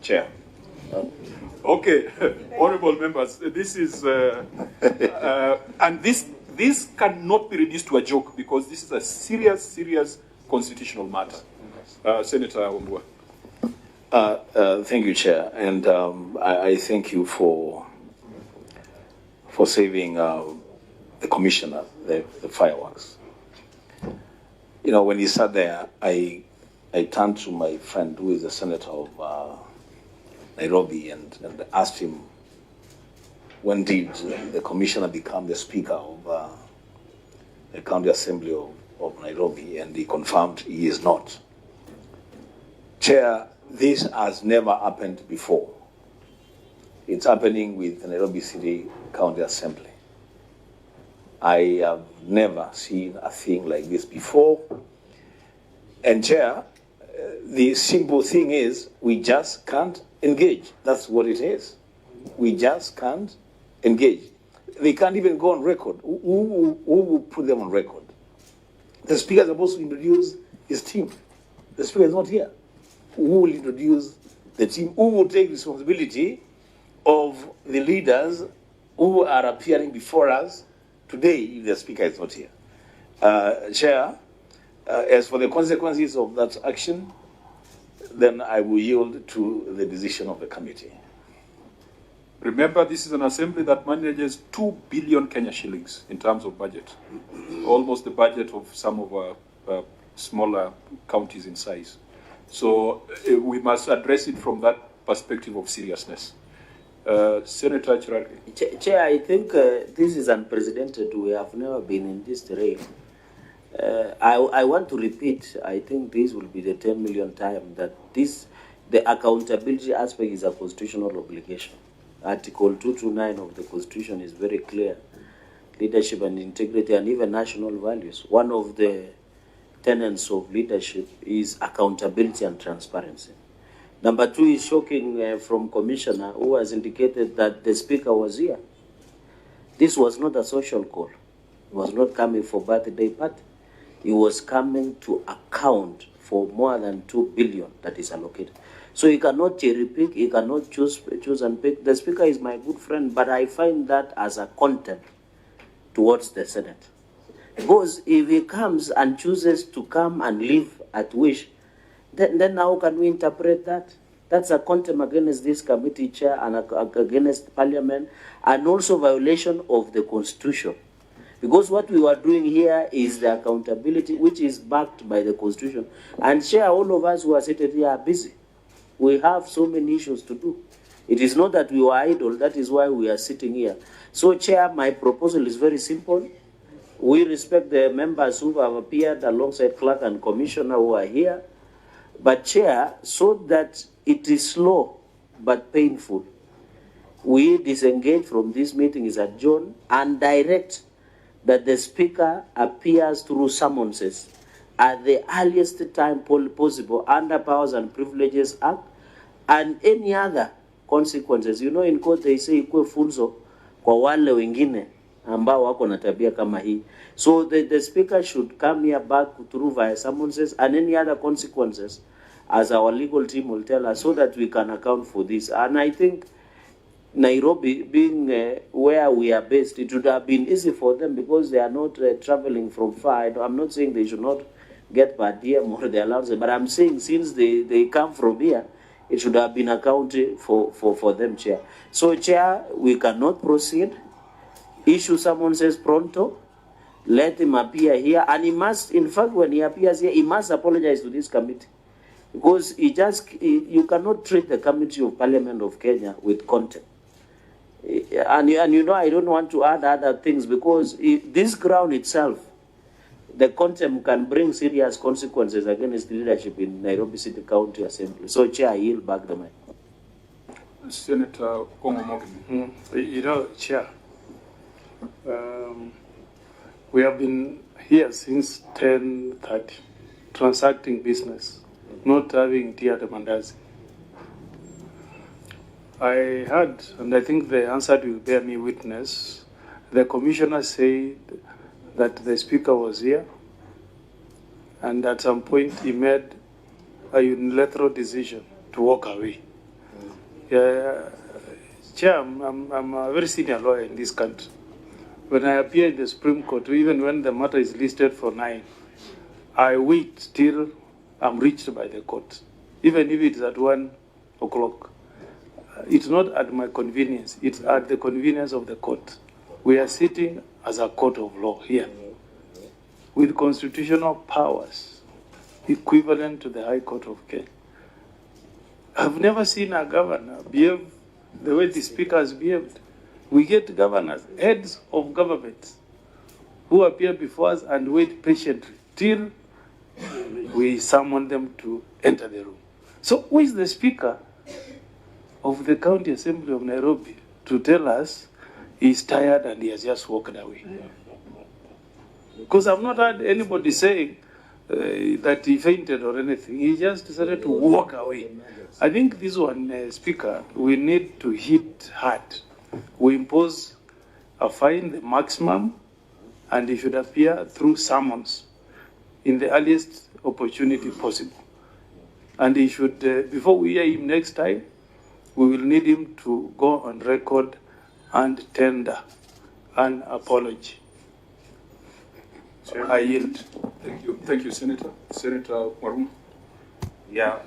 Chair. Okay, honorable members, this is, and this cannot be reduced to a joke because this is a serious constitutional matter. Senator Wambua. Thank you, Chair, and I thank you for saving the commissioner the fireworks. You know, when he sat there, I turned to my friend who is the senator of Nairobi and asked him, when did the commissioner become the speaker of the county assembly of Nairobi? And he confirmed he is not. Chair, this has never happened before. It's happening with the Nairobi City County Assembly. I have never seen a thing like this before. And Chair, the simple thing is we just can't engage. That's what it is. We just can't engage. They can't even go on record. Who will put them on record? The speaker is supposed to introduce his team. The speaker is not here. Who will introduce the team? Who will take responsibility of the leaders who are appearing before us today if the speaker is not here? Chair, as for the consequences of that action, then I will yield to the decision of the committee. Remember, this is an assembly that manages 2 billion Kenya shillings in terms of budget, almost the budget of some of our smaller counties in size. So we must address it from that perspective of seriousness. Senator Chiraki. Chair, I think this is unprecedented. We have never been in this terrain. I want to repeat, I think this will be the 10 million time that the accountability aspect is a constitutional obligation. Article 229 of the Constitution is very clear. Leadership and integrity and even national values. One of the tenets of leadership is accountability and transparency. Number two is shocking from Commissioner who has indicated that the Speaker was here. This was not a social call. He was not coming for birthday party. He was coming to account for more than 2 billion that is allocated. So he cannot cherry pick, he cannot choose and pick. The Speaker is my good friend, but I find that as a contempt towards the Senate. Because if he comes and chooses to come and leave at wish, then how can we interpret that? That's a contempt against this committee chair and against Parliament, and also violation of the Constitution. Because what we are doing here is the accountability, which is backed by the Constitution. And Chair, all of us who are seated here are busy. We have so many issues to do. It is not that we were idle, that is why we are sitting here. So, Chair, my proposal is very simple. We respect the members who have appeared alongside Clerk and Commissioner who are here. But, Chair, so that it is slow but painful, we disengage from this meeting, is adjourned, and direct that the Speaker appears through summonses at the earliest time possible under Powers and Privileges Act and any other consequences. You know, in court they say ikue funzo kwa wale wengine ambao wako na tabia kama hii. So the Speaker should come here back through via summonses and any other consequences as our legal team will tell us so that we can account for this. And I think Nairobi being where we are based, it would have been easy for them because they are not traveling from far. I'm not saying they should not get per diem or the allowance, but I'm saying since they come from here, it should have been accounted for them, Chair. So, Chair, we cannot proceed. Issue someone says pronto, let him appear here, and he must, in fact, when he appears here, he must apologize to this committee. Because you cannot treat the Committee of Parliament of Kenya with contempt. And you know, I don't want to add other things because this ground itself, the contempt can bring serious consequences against leadership in Nairobi City County Assembly. So, Chair, I yield back the mic. Senator Kongo Mogi. You know, Chair, we have been here since 10:30, transacting business, not having tea at the Mandazi. I heard, and I think the answer will bear me witness, the commissioner said that the Speaker was here, and at some point he made a unilateral decision to walk away. Yeah, Chair, I'm a very senior lawyer in this country. When I appear in the Supreme Court, even when the matter is listed for 9, I wait till I'm reached by the court, even if it's at 1 o'clock. It's not at my convenience, it's at the convenience of the court. We are sitting as a court of law here, with constitutional powers equivalent to the High Court of Kenya. I've never seen a governor behave the way the speaker has behaved. We get governors, heads of governments, who appear before us and wait patiently till we summon them to enter the room. So who is the speaker of the County Assembly of Nairobi to tell us he's tired and he has just walked away? Because I've not heard anybody saying that he fainted or anything. He just decided to walk away. I think this one, Speaker, we need to hit hard. We impose a fine, the maximum, and he should appear through summons in the earliest opportunity possible. And he should, before we hear him next time, we will need him to go on record and tender an apology. I yield. Thank you, Senator. Senator Warum. Yeah,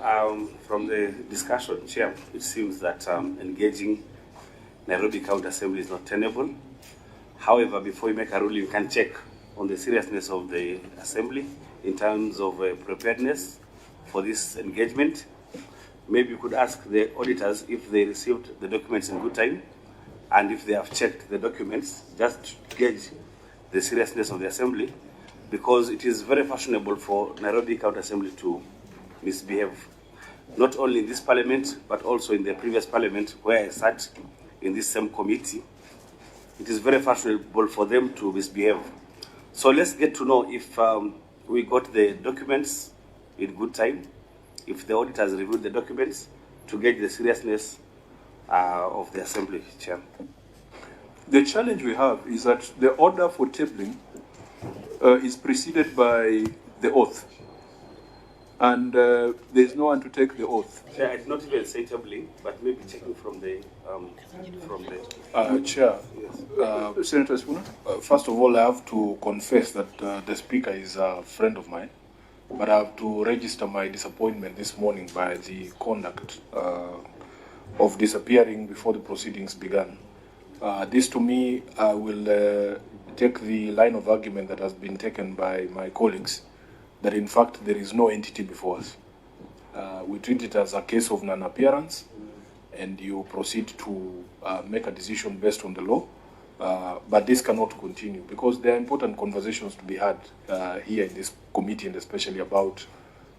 from the discussion, Chair, it seems that engaging Nairobi County Assembly is not tenable. However, before you make a ruling, you can check on the seriousness of the Assembly in terms of preparedness for this engagement. Maybe you could ask the auditors if they received the documents in good time, and if they have checked the documents, just to gauge the seriousness of the Assembly, because it is very fashionable for Nairobi County Assembly to misbehave, not only in this parliament, but also in the previous parliament where I sat in this same committee. It is very fashionable for them to misbehave. So let's get to know if we got the documents in good time, if the auditors reviewed the documents, to gauge the seriousness of the Assembly, Chair. The challenge we have is that the order for tabling is preceded by the oath. And there's no one to take the oath. Chair, I did not even say tabling, but maybe checking from the Chair, Yes. Senator Sifuna? first of all, I have to confess that the Speaker is a friend of mine, but I have to register my disappointment this morning by the conduct of disappearing before the proceedings began. This, to me, I will take the line of argument that has been taken by my colleagues, that in fact there is no entity before us. We treat it as a case of non-appearance, and you proceed to make a decision based on the law. But this cannot continue, because there are important conversations to be had here in this committee, and especially about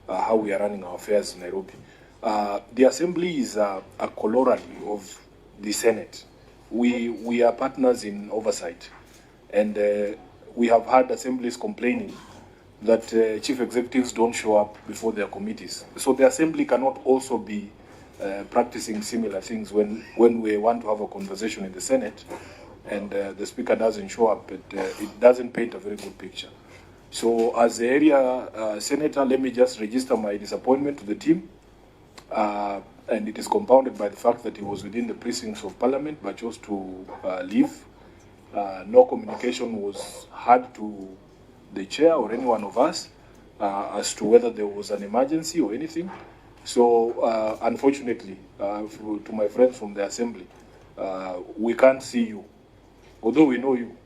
how we are running our affairs in Nairobi. The Assembly is a corollary of the Senate. We are partners in oversight, and we have had assemblies complaining that chief executives don't show up before their committees. So the Assembly cannot also be practicing similar things when we want to have a conversation in the Senate and the Speaker doesn't show up. It doesn't paint a very good picture. So as the area senator, let me just register my disappointment to the team. And it is compounded by the fact that he was within the precincts of Parliament but chose to leave. No communication was had to the chair or any one of us as to whether there was an emergency or anything. So unfortunately, to my friends from the Assembly, we can't see you, although we know you.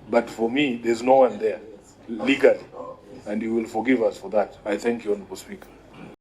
But for me, there's no one there legally, and you will forgive us for that. I thank you, Honourable Speaker.